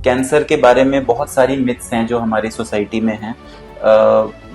Cancer के बारे में बहुत सारी मिथ्स हैं जो हमारी सोसाइटी में हैं।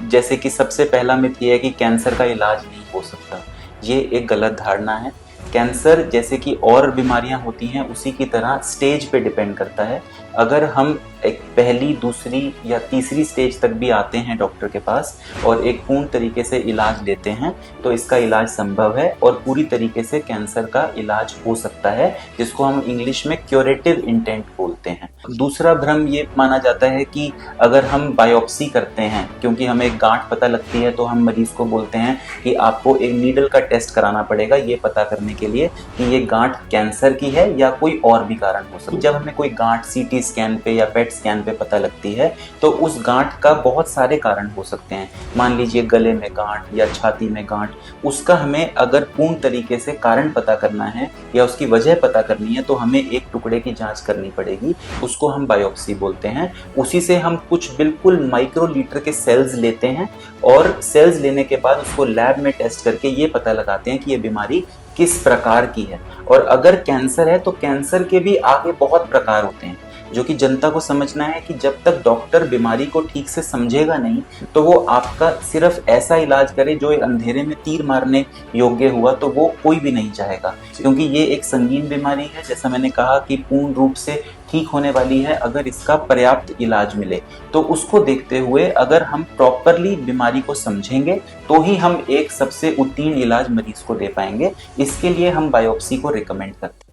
जैसे कि सबसे पहला मिथ ये है कि कैंसर का इलाज नहीं हो सकता। ये एक गलत धारणा है। कैंसर जैसे कि और बीमारियां होती हैं उसी की तरह स्टेज पे डिपेंड करता है। अगर हम एक पहली, दूसरी या तीसरी स्टेज तक भी आते हैं डॉक्टर के पास और एक पूर्ण तरीके से इलाज लेते हैं तो इसका इलाज संभव है और पूरी तरीके से कैंसर का इलाज हो सकता है, जिसको हम इंग्लिश में क्यूरेटिव इंटेंट बोलते हैं। दूसरा भ्रम ये माना जाता है कि अगर हम बायोप्सी करते हैं, क्योंकि हमें एक गांठ पता लगती है तो हम मरीज को बोलते हैं कि आपको एक नीडल का टेस्ट कराना पड़ेगा ये पता करने के लिए कि ये गांठ कैंसर की है या कोई और भी कारण हो सकता है। जब हमें कोई गांठ सीटी स्कैन पे या पेट स्कैन पे पता लगती है तो उस गांठ का बहुत सारे कारण हो सकते हैं। मान लीजिए गले में गांठ या छाती में गांठ, उसका हमें अगर पूर्ण तरीके से कारण पता करना है या उसकी वजह पता करनी है तो हमें एक टुकड़े की जांच करनी पड़ेगी, उसको हम बायोप्सी बोलते हैं। उसी से हम कुछ बिल्कुल माइक्रोलीटर के सेल्स लेते हैं और सेल्स लेने के बाद उसको लैब में टेस्ट करके ये पता लगाते हैं कि ये बीमारी किस प्रकार की है। और अगर कैंसर है तो कैंसर के भी आगे बहुत प्रकार होते हैं, जो कि जनता को समझना है कि जब तक डॉक्टर बीमारी को ठीक से समझेगा नहीं तो वो आपका सिर्फ ऐसा इलाज करे जो अंधेरे में तीर मारने योग्य हुआ, तो वो कोई भी नहीं चाहेगा। क्योंकि ये एक संगीन बीमारी है, जैसा मैंने कहा कि पूर्ण रूप से ठीक होने वाली है अगर इसका पर्याप्त इलाज मिले। तो उसको देखते हुए अगर हम प्रॉपरली बीमारी को समझेंगे तो ही हम एक सबसे उत्तीर्ण इलाज मरीज को दे पाएंगे। इसके लिए हम बायोप्सी को रिकमेंड करते हैं।